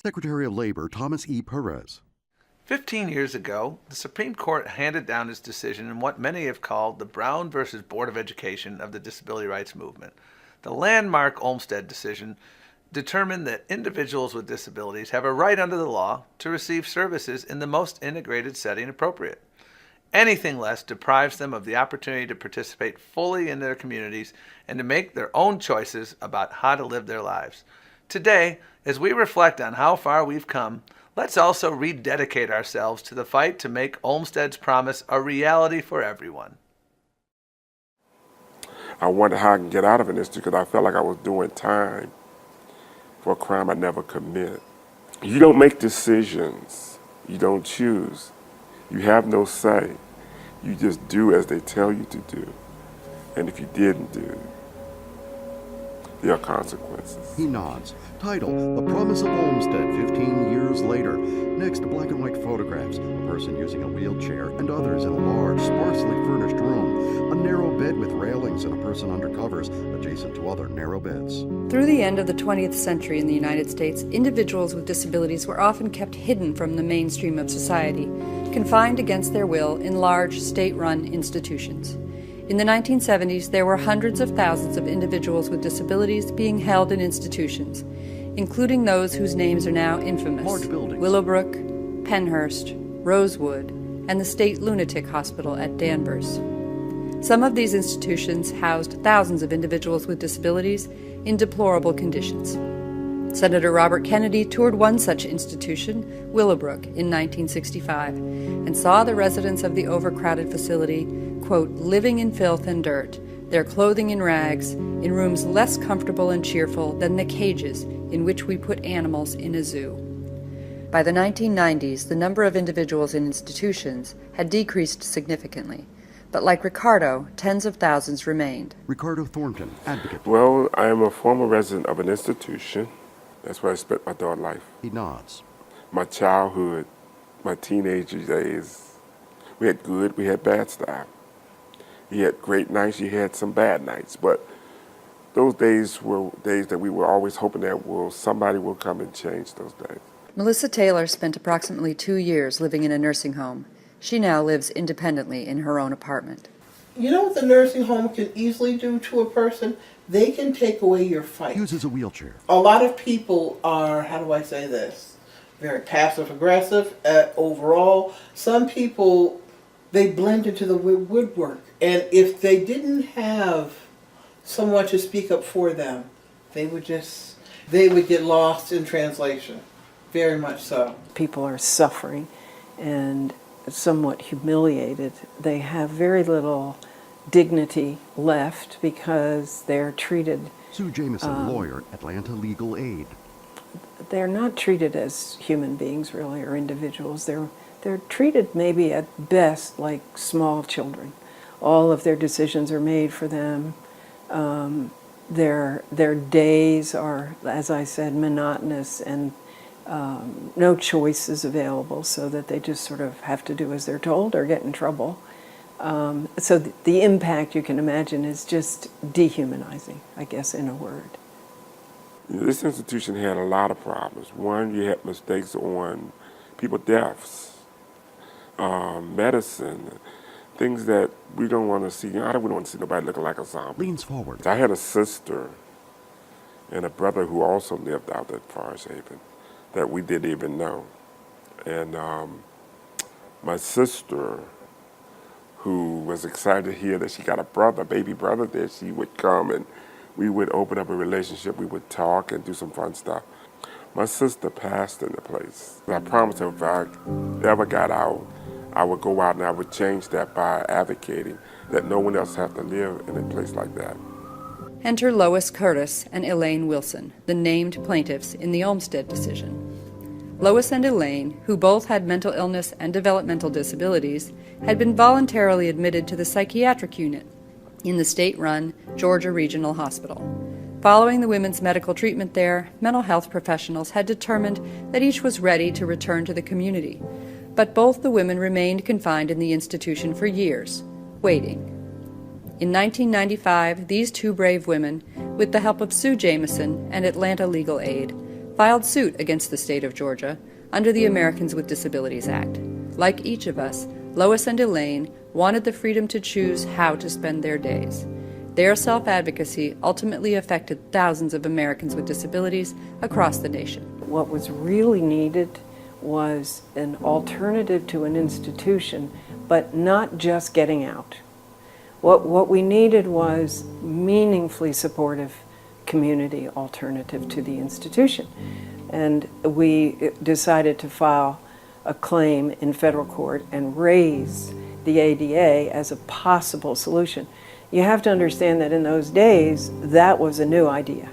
Secretary of Labor Thomas E. Perez. 15 years ago, the Supreme Court handed down its decision in what many have called the Brown versus Board of Education of the disability rights movement. The landmark Olmstead decision determined that individuals with disabilities have a right under the law to receive services in the most integrated setting appropriate. Anything less deprives them of the opportunity to participate fully in their communities and to make their own choices about how to live their lives. Today, as we reflect on how far we've come, let's also rededicate ourselves to the fight to make Olmstead's promise a reality for everyone. I wonder how I can get out of an institute because I felt like I was doing time for a crime I never committed. You don't make decisions. You don't choose. You have no say. You just do as they tell you to do. And if you didn't do, there are consequences. He nods. Title, The Promise of Olmstead, 15 years later. Next, black and white photographs. A person using a wheelchair and others in a large, sparsely furnished room. A narrow bed with railings and a person under covers, adjacent to other narrow beds. Through the end of the 20th century in the United States, individuals with disabilities were often kept hidden from the mainstream of society, confined against their will in large, state-run institutions. In the 1970s, there were hundreds of thousands of individuals with disabilities being held in institutions, including those whose names are now infamous: Willowbrook, Pennhurst, Rosewood, and the State Lunatic Hospital at Danvers. Some of these institutions housed thousands of individuals with disabilities in deplorable conditions. Senator Robert Kennedy toured one such institution, Willowbrook, in 1965, and saw the residents of the overcrowded facility, quote, living in filth and dirt, their clothing in rags, in rooms less comfortable and cheerful than the cages in which we put animals in a zoo. By the 1990s, the number of individuals in institutions had decreased significantly, but like Ricardo, tens of thousands remained. Ricardo Thornton, advocate. Well, I am a former resident of an institution. That's where I spent my adult life. He nods. My childhood, my teenage days, we had good, we had bad stuff. You had great nights, you had some bad nights, but those days were days that we were always hoping that somebody will come and change those days. Melissa Taylor spent approximately 2 years living in a nursing home. She now lives independently in her own apartment. You know what the nursing home can easily do to a person? They can take away your fight. Uses a wheelchair. A lot of people are, how do I say this, very passive-aggressive overall. Some people, they blend into the woodwork. And if they didn't have someone to speak up for them, they would get lost in translation. Very much so. People are suffering and somewhat humiliated. They have very little dignity left because they're treated... Sue Jamieson, lawyer, Atlanta Legal Aid. They're not treated as human beings, really, or individuals. They're treated maybe at best like small children. All of their decisions are made for them. Their days are, as I said, monotonous, and no choices available, so that they just sort of have to do as they're told or get in trouble. So the impact, you can imagine, is just dehumanizing, I guess, in a word. This institution had a lot of problems. One, you had mistakes on people's deaths, medicine, things that we don't want to see. We don't want to see nobody looking like a zombie. Leans forward. I had a sister and a brother who also lived out at Forest Haven that we didn't even know. And my sister, who was excited to hear that she got a baby brother there, she would come and we would open up a relationship. We would talk and do some fun stuff. My sister passed in the place. I promised her if I ever got out, I would go out and I would change that by advocating that no one else have to live in a place like that. Enter Lois Curtis and Elaine Wilson, the named plaintiffs in the Olmstead decision. Lois and Elaine, who both had mental illness and developmental disabilities, had been voluntarily admitted to the psychiatric unit in the state-run Georgia Regional Hospital. Following the women's medical treatment there, mental health professionals had determined that each was ready to return to the community, but both the women remained confined in the institution for years, waiting. In 1995, these two brave women, with the help of Sue Jamieson and Atlanta Legal Aid, filed suit against the state of Georgia under the Americans with Disabilities Act. Like each of us, Lois and Elaine wanted the freedom to choose how to spend their days. Their self-advocacy ultimately affected thousands of Americans with disabilities across the nation. What was really needed was an alternative to an institution, but not just getting out. What we needed was meaningfully supportive community alternative to the institution. And we decided to file a claim in federal court and raise the ADA as a possible solution. You have to understand that in those days, that was a new idea.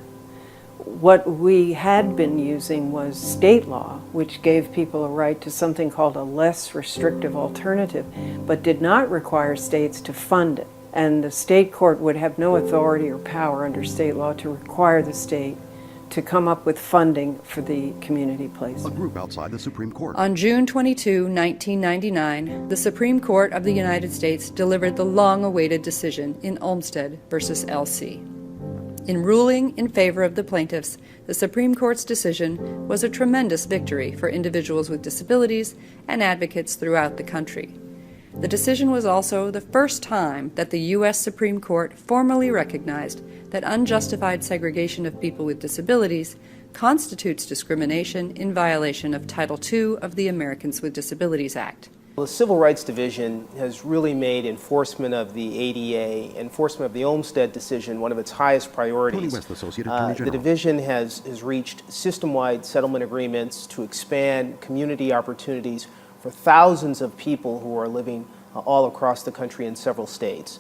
What we had been using was state law, which gave people a right to something called a less restrictive alternative, but did not require states to fund it. And the state court would have no authority or power under state law to require the state to come up with funding for the community A placement. group outside the Supreme Court. On June 22, 1999, the Supreme Court of the United States delivered the long-awaited decision in Olmstead versus LC. In ruling in favor of the plaintiffs, the Supreme Court's decision was a tremendous victory for individuals with disabilities and advocates throughout the country. The decision was also the first time that the U.S. Supreme Court formally recognized that unjustified segregation of people with disabilities constitutes discrimination in violation of Title II of the Americans with Disabilities Act. The Civil Rights Division has really made enforcement of the ADA, enforcement of the Olmstead decision, one of its highest priorities. Tony West, Associate Attorney General. The division has reached system-wide settlement agreements to expand community opportunities for thousands of people who are living all across the country in several states.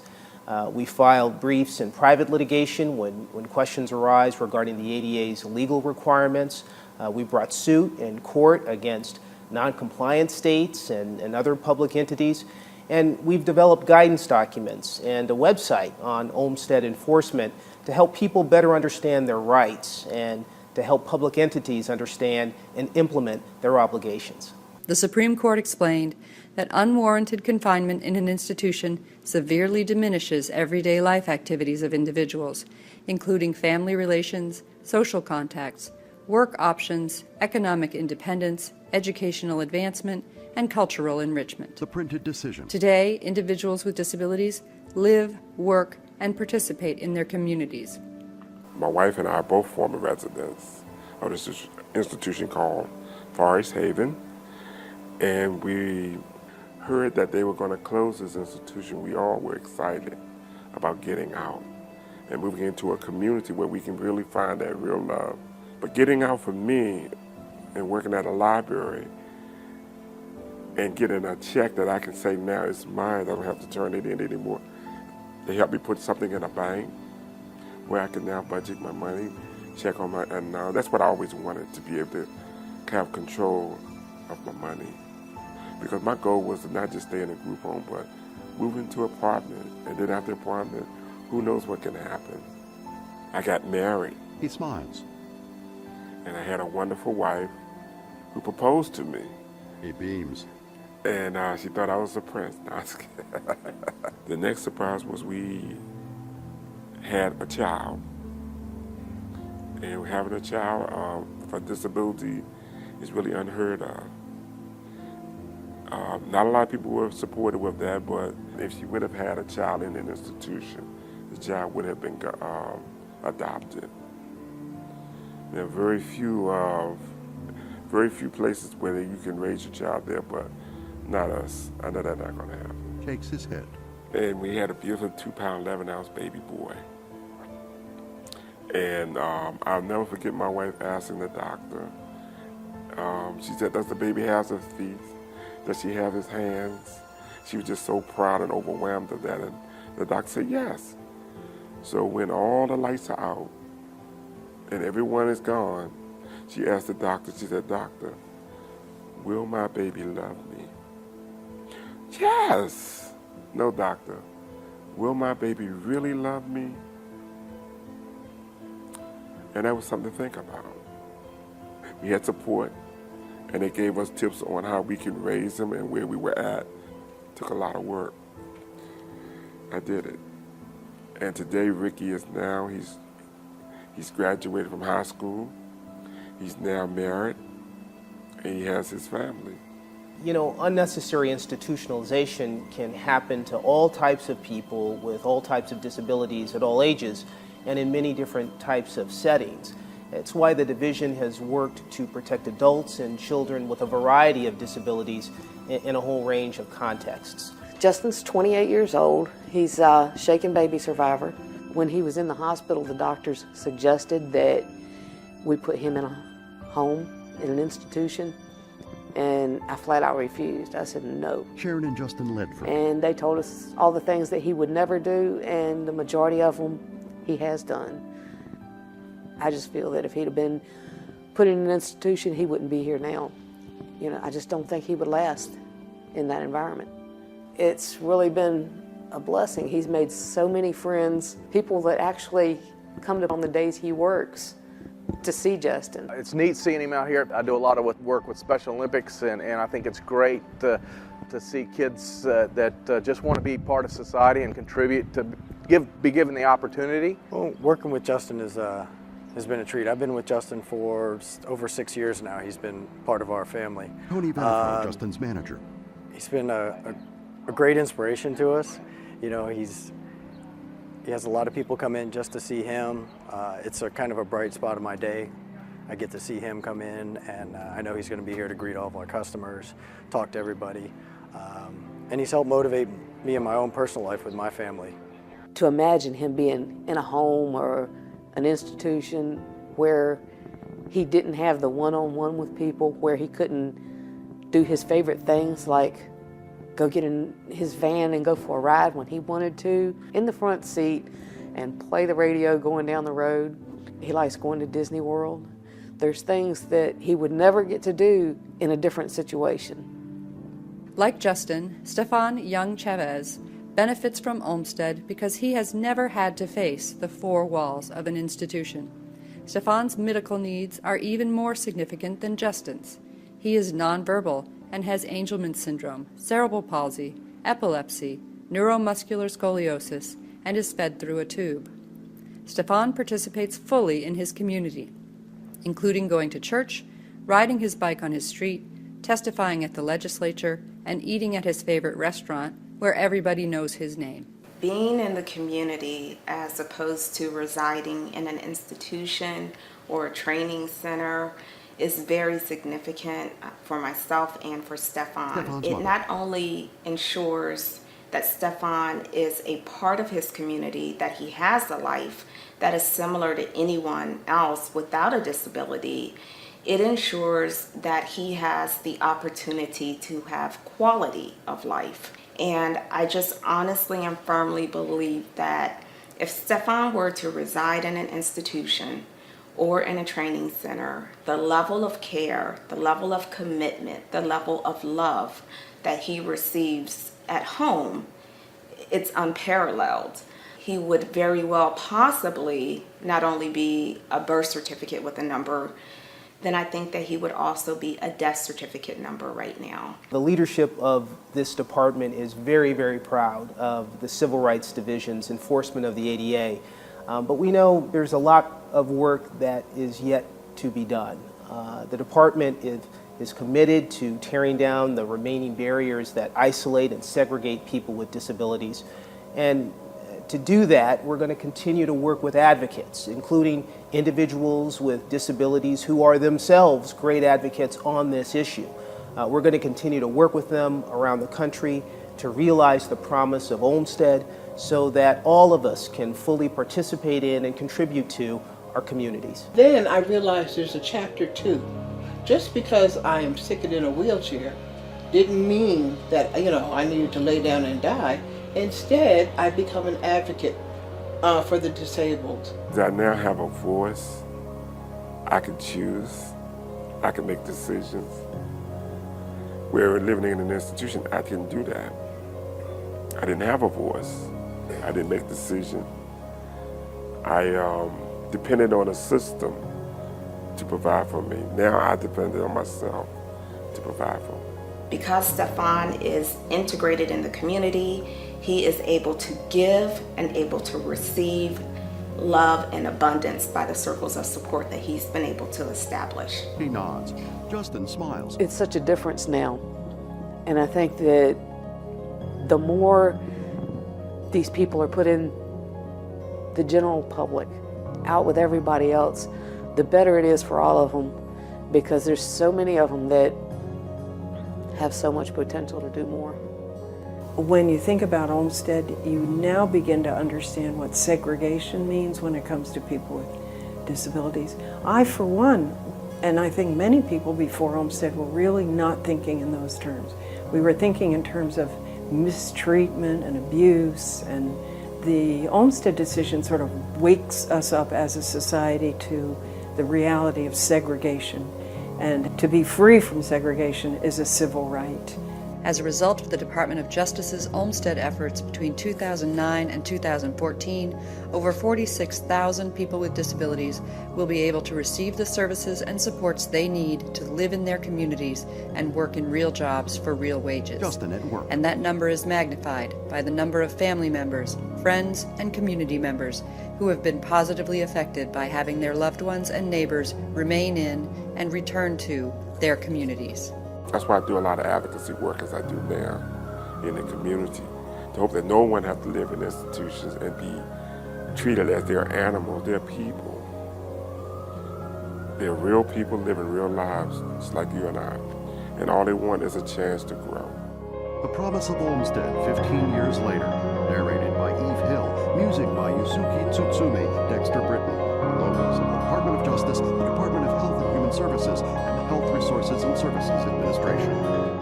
We filed briefs in private litigation when questions arise regarding the ADA's legal requirements. We brought suit in court against non-compliant states and other public entities. And we've developed guidance documents and a website on Olmstead enforcement to help people better understand their rights and to help public entities understand and implement their obligations. The Supreme Court explained that unwarranted confinement in an institution severely diminishes everyday life activities of individuals, including family relations, social contacts, work options, economic independence, educational advancement, and cultural enrichment. The printed decision. Today, individuals with disabilities live, work, and participate in their communities. My wife and I are both former residents of this institution called Forest Haven, and we heard that they were going to close this institution. We all were excited about getting out and moving into a community where we can really find that real love. But getting out for me and working at a library and getting a check that I can say now is mine, I don't have to turn it in anymore. They helped me put something in a bank where I can now budget my money, check on my, and that's what I always wanted, to be able to have control of my money. Because my goal was to not just stay in a group home, but move into an apartment. And then after apartment, who knows what can happen. I got married. He smiles. And I had a wonderful wife who proposed to me. He beams. And she thought I was a prince. No, I was kidding. The next surprise was we had a child. And having a child for disability is really unheard of. Not a lot of people were supportive with that, but if she would have had a child in an institution, the child would have been adopted. There are very few places where you can raise your child there, but not us. I know that's not going to happen. Shakes his head. And we had a beautiful 2-pound, 11-ounce baby boy. And I'll never forget my wife asking the doctor. She said, "Does the baby have his feet? Does she have his hands?" She was just so proud and overwhelmed of that. And the doctor said, "Yes." So when all the lights are out and everyone is gone, she asked the doctor, she said, "Doctor, will my baby love me?" "Yes." "No, doctor, will my baby really love me?" And that was something to think about. We had support, and they gave us tips on how we can raise them and where we were at. Took a lot of work. I did it. And today Ricky is now, he's graduated from high school. He's now married, and he has his family. You know, unnecessary institutionalization can happen to all types of people with all types of disabilities at all ages and in many different types of settings. It's why the division has worked to protect adults and children with a variety of disabilities in a whole range of contexts. Justin's 28 years old. He's a shaken baby survivor. When he was in the hospital, the doctors suggested that we put him in a home, in an institution, and I flat out refused. I said no. Sharon and Justin Ledford. And they told us all the things that he would never do, and the majority of them he has done. I just feel that if he'd have been put in an institution, he wouldn't be here now. You know, I just don't think he would last in that environment. It's really been a blessing. He's made so many friends, people that actually come to on the days he works to see Justin. It's neat seeing him out here. I do a lot of work with Special Olympics, and I think it's great to see kids that just want to be part of society and contribute, to be given the opportunity. Well, working with Justin has been a treat. I've been with Justin for over 6 years now. He's been part of our family. Tony Valentine, Justin's manager. He's been a great inspiration to us. You know, he has a lot of people come in just to see him. It's a kind of a bright spot of my day. I get to see him come in, and I know he's going to be here to greet all of our customers, talk to everybody. And he's helped motivate me in my own personal life with my family. To imagine him being in a home or an institution where he didn't have the one-on-one with people, where he couldn't do his favorite things like go get in his van and go for a ride when he wanted to, in the front seat, and play the radio going down the road. He likes going to Disney World. There's things that he would never get to do in a different situation. Like Justin, Stefon Young-Chavez benefits from Olmstead because he has never had to face the four walls of an institution. Stefon's medical needs are even more significant than Justin's. He is nonverbal and has Angelman syndrome, cerebral palsy, epilepsy, neuromuscular scoliosis, and is fed through a tube. Stefon participates fully in his community, including going to church, riding his bike on his street, testifying at the legislature, and eating at his favorite restaurant where everybody knows his name. Being in the community as opposed to residing in an institution or a training center is very significant for myself and for Stefon. It not only ensures that Stefon is a part of his community, that he has a life that is similar to anyone else without a disability, it ensures that he has the opportunity to have quality of life. And I just honestly and firmly believe that if Stefon were to reside in an institution or in a training center, the level of care, the level of commitment, the level of love that he receives at home, it's unparalleled. He would very well possibly not only be a birth certificate with a number, then I think that he would also be a death certificate number right now. The leadership of this department is very, very proud of the Civil Rights Division's enforcement of the ADA. But we know there's a lot of work that is yet to be done. The department is committed to tearing down the remaining barriers that isolate and segregate people with disabilities. And to do that, we're going to continue to work with advocates, including individuals with disabilities who are themselves great advocates on this issue. We're going to continue to work with them around the country to realize the promise of Olmstead so that all of us can fully participate in and contribute to our communities. Then I realized there's a chapter 2. Just because I am sitting in a wheelchair didn't mean that, I needed to lay down and die. Instead, I become an advocate for the disabled. I now have a voice. I can choose. I can make decisions. Where living in an institution, I didn't do that. I didn't have a voice. I didn't make decisions. I depended on a system to provide for me. Now I depended on myself to provide for me. Because Stefon is integrated in the community, he is able to give and able to receive love and abundance by the circles of support that he's been able to establish. He nods. Justin smiles. It's such a difference now. And I think that the more these people are put in the general public, out with everybody else, the better it is for all of them, because there's so many of them that have so much potential to do more. When you think about Olmstead, you now begin to understand what segregation means when it comes to people with disabilities. I, for one, and I think many people before Olmstead were really not thinking in those terms. We were thinking in terms of mistreatment and abuse, and the Olmstead decision sort of wakes us up as a society to the reality of segregation. And to be free from segregation is a civil right. As a result of the Department of Justice's Olmstead efforts between 2009 and 2014, over 46,000 people with disabilities will be able to receive the services and supports they need to live in their communities and work in real jobs for real wages. Justin at work. And that number is magnified by the number of family members, friends, and community members who have been positively affected by having their loved ones and neighbors remain in and return to their communities. That's why I do a lot of advocacy work as I do now in the community, to hope that no one has to live in institutions and be treated as they're animals. They're people. They're real people living real lives, just like you and I. And all they want is a chance to grow. The Promise of Olmstead, 15 years later. Narrated by Eve Hill. Music by Yusuke Tsutsumi, Dexter Britton. Logos of the Department of Justice, the Department of Health and Human Services, and the Health Resources and Services Administration.